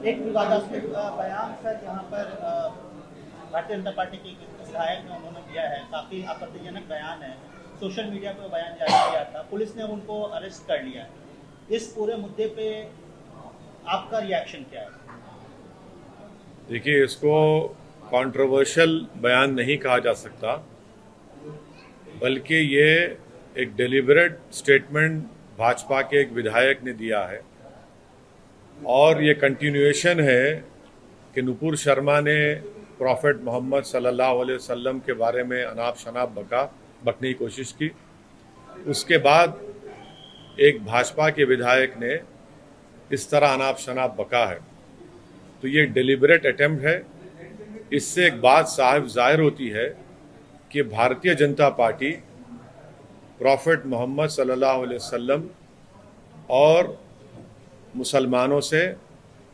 एक विवादास्पद बयान सर यहाँ पर भारतीय जनता पार्टी के विधायक ने उन्होंने दिया है, काफी आपत्तिजनक बयान है। सोशल मीडिया पे वो बयान जारी किया था, पुलिस ने उनको अरेस्ट कर लिया है। इस पूरे मुद्दे पे आपका रिएक्शन क्या है? देखिए, इसको कंट्रोवर्शियल बयान नहीं कहा जा सकता, बल्कि ये एक डेलिबरेट स्टेटमेंट भाजपा के एक विधायक ने दिया है और ये कंटिन्यूएशन है कि नुपुर शर्मा ने प्रॉफेट मोहम्मद सल्लल्लाहु अलैहि वसल्लम के बारे में अनाप शनाप बकने की कोशिश की। उसके बाद एक भाजपा के विधायक ने इस तरह अनाप शनाप बका है, तो ये डेलिबरेट अटेम्प्ट है। इससे एक बात साफ जाहिर होती है कि भारतीय जनता पार्टी प्रॉफेट मोहम्मद सल्लल्लाहु अलैहि वसल्लम और मुसलमानों से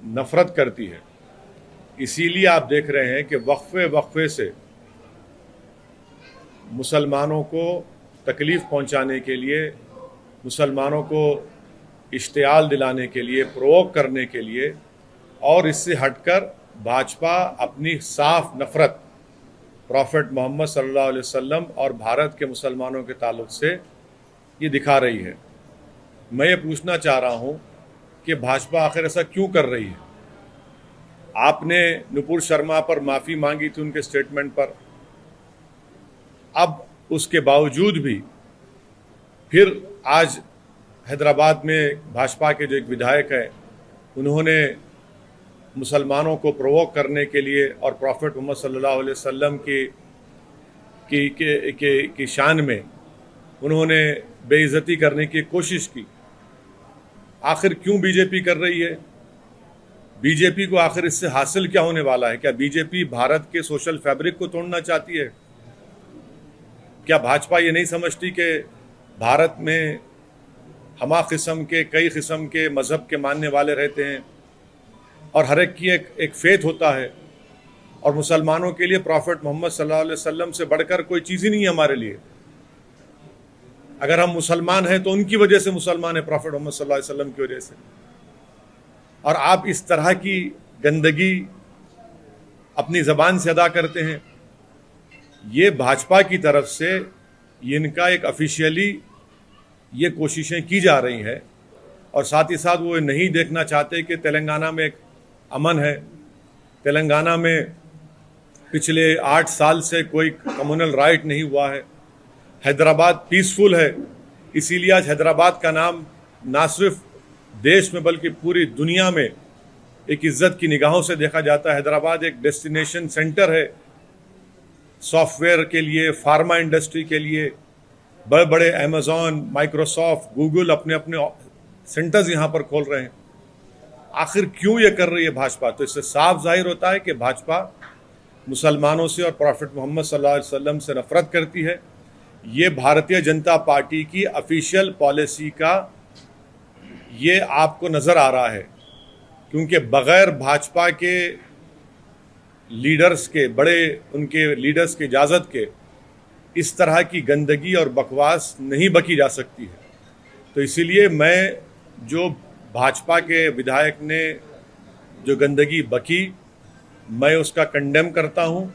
नफरत करती है। इसीलिए आप देख रहे हैं कि वक्फे से मुसलमानों को तकलीफ़ पहुंचाने के लिए, मुसलमानों को इश्तियाल दिलाने के लिए, प्रोवोक करने के लिए, और इससे हटकर भाजपा अपनी साफ नफरत प्रॉफेट मोहम्मद सल्लल्लाहु अलैहि वसल्लम और भारत के मुसलमानों के ताल्लुक से ये दिखा रही है। मैं ये पूछना चाह रहा हूँ कि भाजपा आखिर ऐसा क्यों कर रही है? आपने नुपुर शर्मा पर माफ़ी मांगी थी उनके स्टेटमेंट पर, अब उसके बावजूद भी फिर आज हैदराबाद में भाजपा के जो एक विधायक है, उन्होंने मुसलमानों को प्रोवोक करने के लिए और प्रॉफेट मोहम्मद सल्लल्लाहु अलैहि वसल्लम की शान में उन्होंने बेइज्जती करने की कोशिश की। आखिर क्यों बीजेपी कर रही है? बीजेपी को आखिर इससे हासिल क्या होने वाला है? क्या बीजेपी भारत के सोशल फैब्रिक को तोड़ना चाहती है? क्या भाजपा ये नहीं समझती कि भारत में हमा किस्म के, कई किस्म के मज़हब के मानने वाले रहते हैं और हर एक की एक फेथ होता है, और मुसलमानों के लिए प्रॉफेट मोहम्मद सल्लल्लाहु अलैहि वसल्लम से बढ़कर कोई चीज़ ही नहीं है हमारे लिए। अगर हम मुसलमान हैं तो उनकी वजह से मुसलमान है, प्रॉफेट मोहम्मद सल्लल्लाहु अलैहि वसल्लम की वजह से। और आप इस तरह की गंदगी अपनी ज़बान से अदा करते हैं। ये भाजपा की तरफ से इनका एक ऑफिशियली ये कोशिशें की जा रही हैं, और साथ ही साथ वो नहीं देखना चाहते कि तेलंगाना में एक अमन है। तेलंगाना में पिछले 8 साल से कोई कम्युनल राइट नहीं हुआ है। हैदराबाद पीसफुल है, इसीलिए आज हैदराबाद का नाम ना सिर्फ देश में बल्कि पूरी दुनिया में एक इज्जत की निगाहों से देखा जाता है। हैदराबाद एक डेस्टिनेशन सेंटर है सॉफ्टवेयर के लिए, फार्मा इंडस्ट्री के लिए। बड़े बड़े अमेज़ॉन, माइक्रोसॉफ्ट, गूगल अपने अपने सेंटर्स यहाँ पर खोल रहे हैं। आखिर क्यों ये कर रही है भाजपा? तो इससे साफ जाहिर होता है कि भाजपा मुसलमानों से और प्रॉफेट मोहम्मद सल्लल्लाहु अलैहि वसल्लम से नफरत करती है। ये भारतीय जनता पार्टी की ऑफिशियल पॉलिसी का ये आपको नज़र आ रहा है, क्योंकि बग़ैर भाजपा के लीडर्स के, बड़े उनके लीडर्स की इजाज़त के इस तरह की गंदगी और बकवास नहीं बकी जा सकती है। तो इसीलिए मैं, जो भाजपा के विधायक ने जो गंदगी बकी, मैं उसका कंडेम करता हूं,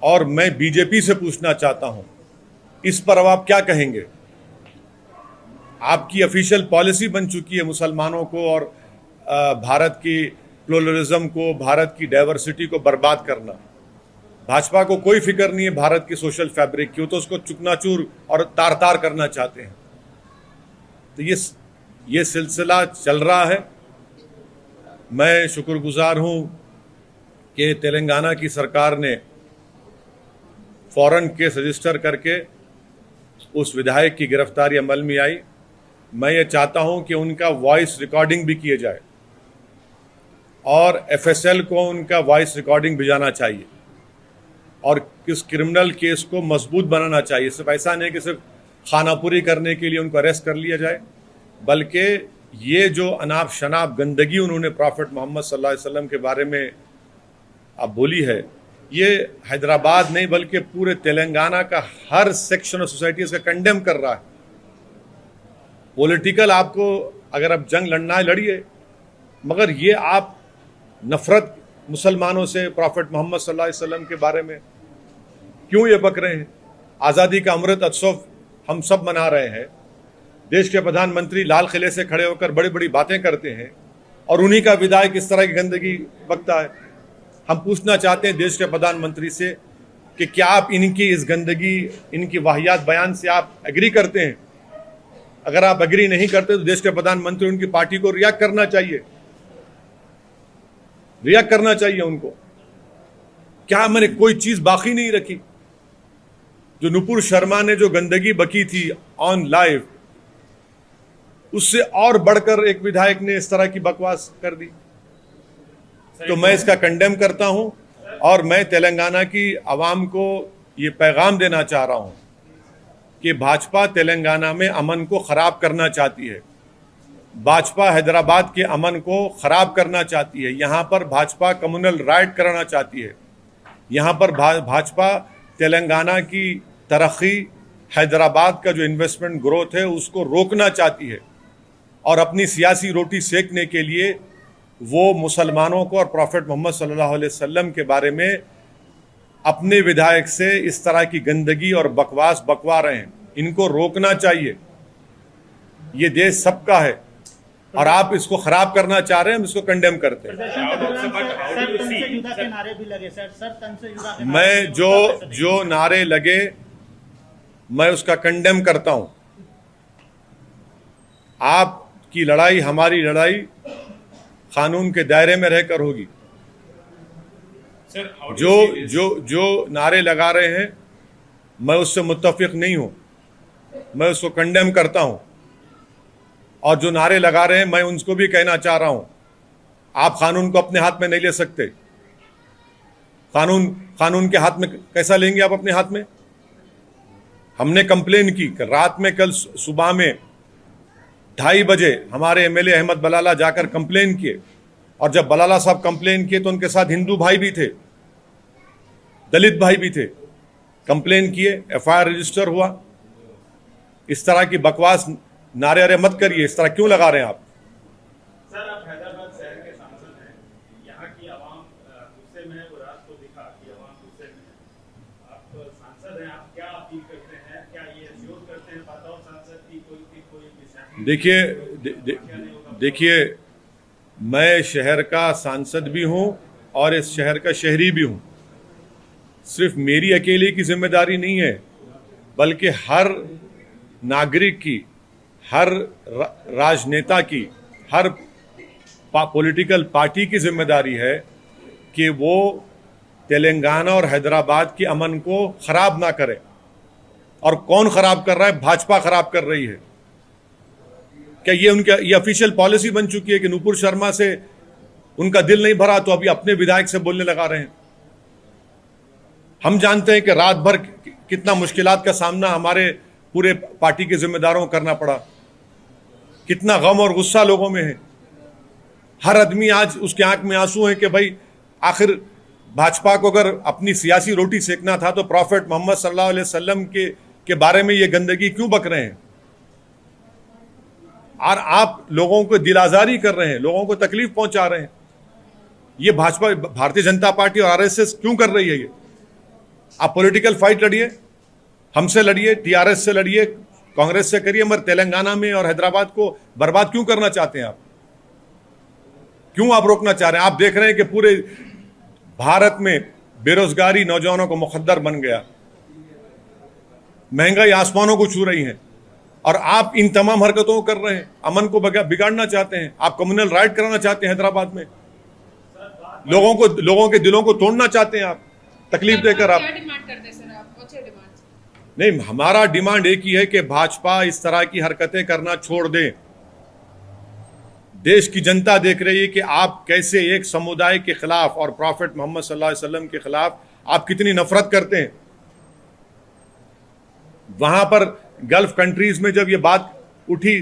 और मैं बीजेपी से पूछना चाहता हूं इस पर अब आप क्या कहेंगे? आपकी ऑफिशियल पॉलिसी बन चुकी है मुसलमानों को और भारत की प्लुरलिज्म को, भारत की डाइवर्सिटी को बर्बाद करना। भाजपा को कोई फिक्र नहीं है भारत की सोशल फैब्रिक की, तो उसको चुकनाचूर और तार तार करना चाहते हैं। तो ये सिलसिला चल रहा है। मैं शुक्रगुजार हूं कि तेलंगाना की सरकार ने फौरन केस रजिस्टर करके उस विधायक की गिरफ्तारी अमल में आई। मैं ये चाहता हूं कि उनका वॉइस रिकॉर्डिंग भी किए जाए और एफएसएल को उनका वॉइस रिकॉर्डिंग भिजाना चाहिए, और इस क्रिमिनल केस को मजबूत बनाना चाहिए। सिर्फ ऐसा नहीं कि सिर्फ खानापुरी करने के लिए उनको अरेस्ट कर लिया जाए, बल्कि ये जो अनाप शनाप गंदगी उन्होंने प्रॉफेट मोहम्मद सल्लल्लाहु अलैहि वसल्लम के बारे में अब बोली है, ये हैदराबाद नहीं बल्कि पूरे तेलंगाना का हर सेक्शन ऑफ सोसाइटी इसका कंडेम कर रहा है। पॉलिटिकल आपको अगर अब जंग लड़ना है लड़िए, मगर ये आप नफरत मुसलमानों से, प्रॉफिट मोहम्मद सल्लल्लाहु अलैहि वसल्लम के बारे में क्यों ये बक रहे हैं? आज़ादी का अमृत उत्सव हम सब मना रहे हैं, देश के प्रधानमंत्री लाल किले से खड़े होकर बड़ी बड़ी बातें करते हैं और उन्हीं का विधायक इस तरह की गंदगी बकता है। हम पूछना चाहते हैं देश के प्रधानमंत्री से कि क्या आप इनकी इस गंदगी, इनकी वाहियात बयान से आप एग्री करते हैं? अगर आप एग्री नहीं करते तो देश के प्रधानमंत्री, उनकी पार्टी को रिएक्ट करना चाहिए, रिएक्ट करना चाहिए उनको। क्या मैंने कोई चीज बाकी नहीं रखी? जो नुपुर शर्मा ने जो गंदगी बकी थी ऑन लाइव, उससे और बढ़कर एक विधायक ने इस तरह की बकवास कर दी। तो मैं इसका कंडेम करता हूं और मैं तेलंगाना की आवाम को ये पैगाम देना चाह रहा हूं कि भाजपा तेलंगाना में अमन को खराब करना चाहती है, भाजपा हैदराबाद के अमन को खराब करना चाहती है, यहां पर भाजपा कम्युनल राइट कराना चाहती है, यहां पर भाजपा तेलंगाना की तरक्की, हैदराबाद का जो इन्वेस्टमेंट ग्रोथ है उसको रोकना चाहती है और अपनी सियासी रोटी सेकने के लिए वो मुसलमानों को और प्रॉफिट मोहम्मद सल्लल्लाहु अलैहि वसल्लम के बारे में अपने विधायक से इस तरह की गंदगी और बकवास बकवा रहे हैं। इनको रोकना चाहिए। ये देश सबका है और आप इसको खराब करना चाह रहे हैं, हम इसको कंडेम करते हैं। प्रदर्शन के दौरान सर तन से जुदा के नारे भी लगे सर तन से जुदा के नारे। मैं जो नारे लगे मैं उसका कंडेम करता हूं। आपकी लड़ाई, हमारी लड़ाई कानून के दायरे में रहकर होगी। जो नारे लगा रहे हैं मैं उससे मुत्तफिक नहीं हूं, मैं उसको कंडेम करता हूं। और जो नारे लगा रहे हैं मैं उनको भी कहना चाह रहा हूं, आप कानून को अपने हाथ में नहीं ले सकते। कानून के हाथ में कैसा लेंगे आप अपने हाथ में? हमने कंप्लेन की रात में, कल सुबह में 2:30 बजे हमारे एमएलए अहमद बलाला जाकर कंप्लेन किए और जब बलाला साहब कंप्लेन किए तो उनके साथ हिंदू भाई भी थे, दलित भाई भी थे। कंप्लेन किए, एफआईआर रजिस्टर हुआ। इस तरह की बकवास नारे अरे मत करिए। इस तरह क्यों लगा रहे हैं आप? सर, आप हैदराबाद शहर के सांसद हैं, यहाँ की आवाम गुस्से में है, वो रात को दिखा कि आवाम गुस्से में है। आप सांसद हैं, आप क्या अपील करते हैं? क्या ये एश्योर करते हैं बतौर सांसद की कोई देखिए मैं शहर का सांसद भी हूं और इस शहर का शहरी भी हूं। सिर्फ मेरी अकेले की जिम्मेदारी नहीं है, बल्कि हर नागरिक की, हर राजनेता की, हर पॉलिटिकल पार्टी की जिम्मेदारी है कि वो तेलंगाना और हैदराबाद के अमन को खराब ना करे। और कौन खराब कर रहा है? भाजपा खराब कर रही है। क्या ये ऑफिशियल पॉलिसी बन चुकी है कि नुपुर शर्मा से उनका दिल नहीं भरा तो अभी अपने विधायक से बोलने लगा रहे हैं? हम जानते हैं कि रात भर कितना मुश्किलात का सामना हमारे पूरे पार्टी के जिम्मेदारों को करना पड़ा, कितना गम और गुस्सा लोगों में है। हर आदमी आज उसके आंख में आंसू है कि भाई आखिर भाजपा को अगर अपनी सियासी रोटी सेकना था तो प्रॉफिट मोहम्मद सल्लल्लाहु अलैहि वसल्लम के बारे में ये गंदगी क्यों बक रहे हैं? और आप लोगों को दिल आजारी कर रहे हैं, लोगों को तकलीफ पहुंचा रहे हैं। ये भाजपा, भारतीय जनता पार्टी और आरएसएस क्यों कर रही है ये? आप पॉलिटिकल फाइट लड़िए, हमसे लड़िए, टीआरएस से लड़िए, कांग्रेस से करिए, मगर तेलंगाना में और हैदराबाद को बर्बाद क्यों करना चाहते हैं आप? क्यों आप रोकना चाह रहे हैं? आप देख रहे हैं कि पूरे भारत में बेरोजगारी नौजवानों को मुखद्दर बन गया, महंगाई आसमानों को छू रही है और आप इन तमाम हरकतों को कर रहे हैं। अमन को बिगाड़ना चाहते हैं, आप कम्युनल राइट कराना चाहते हैं हैदराबाद में, लोगों के दिलों को तोड़ना चाहते हैं आप, तकलीफ देकर आप। क्या डिमांड करते हैं सर आप? अच्छे डिमांड नहीं, हमारा डिमांड एक ही है कि भाजपा इस तरह की हरकतें करना छोड़ दे। देश की जनता देख रही है कि आप कैसे एक समुदाय के खिलाफ और प्रॉफिट मोहम्मद सल्लल्लाहु अलैहि वसल्लम के खिलाफ आप कितनी नफरत करते हैं। वहां पर गल्फ कंट्रीज में जब ये बात उठी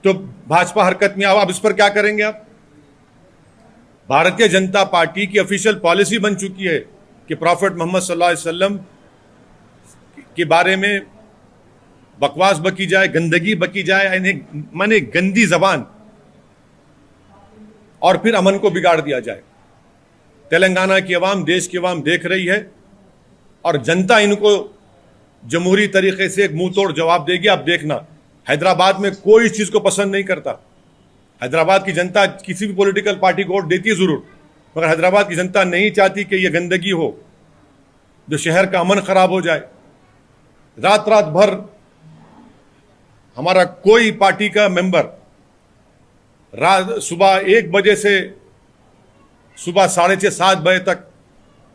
तो भाजपा हरकत में आप इस पर क्या करेंगे? आप, भारतीय जनता पार्टी की ऑफिशियल पॉलिसी बन चुकी है कि प्रॉफिट मोहम्मद सल्लल्लाहु अलैहि वसल्लम के बारे में बकवास बकी जाए, गंदगी बकी जाए, माने गंदी जबान। और फिर अमन को बिगाड़ दिया जाए। तेलंगाना की आवाम, देश की आवाम देख रही है और जनता इनको जमहूरी तरीके से एक मुंह तोड़ जवाब देगी। आप देखना, हैदराबाद में कोई इस चीज को पसंद नहीं करता। हैदराबाद की जनता किसी भी पॉलिटिकल पार्टी को वोट देती है जरूर, मगर हैदराबाद की जनता नहीं चाहती कि यह गंदगी हो, जो शहर का अमन खराब हो जाए। रात रात भर हमारा कोई पार्टी का मेंबर सुबह 1 बजे से सुबह 6:30 7 बजे तक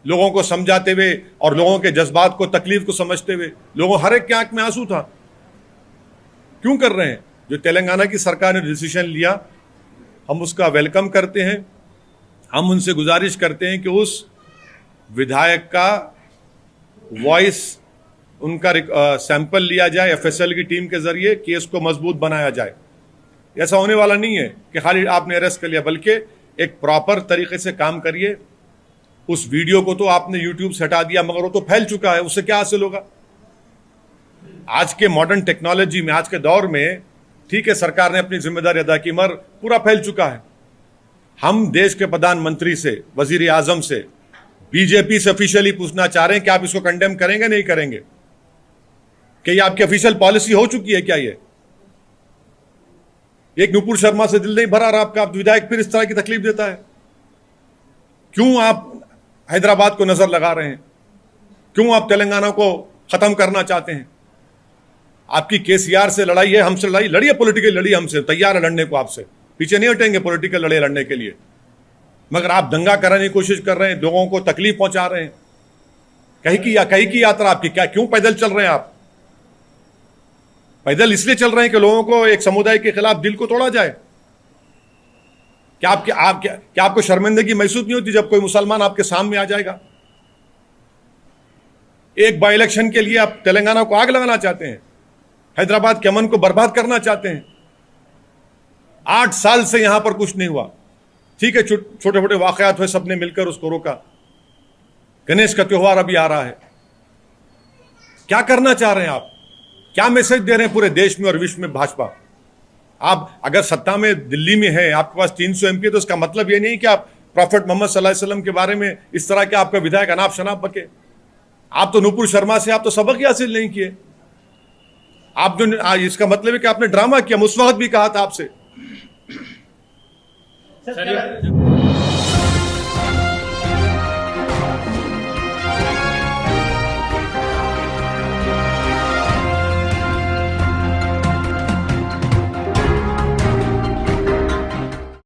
लोगों को समझाते हुए और लोगों के जज्बात को, तकलीफ को समझते हुए, लोगों हर एक की आंख में आंसू था। क्यों कर रहे हैं? जो तेलंगाना की सरकार ने डिसीजन लिया, हम उसका वेलकम करते हैं। हम उनसे गुजारिश करते हैं कि उस विधायक का वॉइस, उनका सैंपल लिया जाए, एफएसएल की टीम के जरिए केस को मजबूत बनाया जाए। ऐसा होने वाला नहीं है कि खाली आपने अरेस्ट कर लिया, बल्कि एक प्रॉपर तरीके से काम करिए। उस वीडियो को तो आपने यूट्यूब से हटा दिया, मगर वो तो फैल चुका है, उससे क्या हासिल होगा? आज के मॉडर्न टेक्नोलॉजी में, आज के दौर में, ठीक है सरकार ने अपनी जिम्मेदारी अदा की, मगर पूरा फैल चुका है। हम देश के प्रधानमंत्री से, वजीर आजम से, बीजेपी से ऑफिशियली पूछना चाह रहे हैं कि आप इसको कंडेम करेंगे, नहीं करेंगे? कि ये आपकी ऑफिशियल पॉलिसी हो चुकी है क्या? ये एक नुपुर शर्मा से दिल नहीं भरा रहा आपका, आप विधायक फिर इस तरह की तकलीफ देता है। क्यों आप हैदराबाद को नजर लगा रहे हैं? क्यों आप तेलंगाना को खत्म करना चाहते हैं? आपकी केसीआर से लड़ाई है, हमसे लड़ाई लड़िए, पॉलिटिकल लड़िए, हमसे तैयार है लड़ने को, आपसे पीछे नहीं हटेंगे पॉलिटिकल लड़ाई लड़ने के लिए। मगर आप दंगा कराने की कोशिश कर रहे हैं, लोगों को तकलीफ पहुंचा रहे हैं। कहीं की यात्रा आपकी क्या? क्यों पैदल चल रहे हैं आप? पैदल इसलिए चल रहे हैं कि लोगों को एक समुदाय के खिलाफ दिल को तोड़ा जाए। क्या आपको शर्मिंदगी महसूस नहीं होती जब कोई मुसलमान आपके सामने आ जाएगा? एक बाई इलेक्शन के लिए आप तेलंगाना को आग लगाना चाहते हैं, हैदराबाद के अमन को बर्बाद करना चाहते हैं। 8 साल से यहां पर कुछ नहीं हुआ। ठीक है, छोटे छोटे वाकयात हुए, सबने मिलकर उसको रोका। गणेश का त्योहार अभी आ रहा है। क्या करना चाह रहे हैं आप? क्या मैसेज दे रहे हैं पूरे देश में और विश्व में भाजपा? आप अगर सत्ता में दिल्ली में है, आपके पास 300 एमपी, तो इसका मतलब ये नहीं कि आप प्रॉफेट मोहम्मद सल्लल्लाहु अलैहि वसल्लम के बारे में इस तरह के आपका विधायक अनाप शनाप बके। आप तो नुपुर शर्मा से आप तो सबक ही हासिल नहीं किए। आप जो इसका मतलब है कि आपने ड्रामा किया। उस वक्त भी कहा था आपसे। सर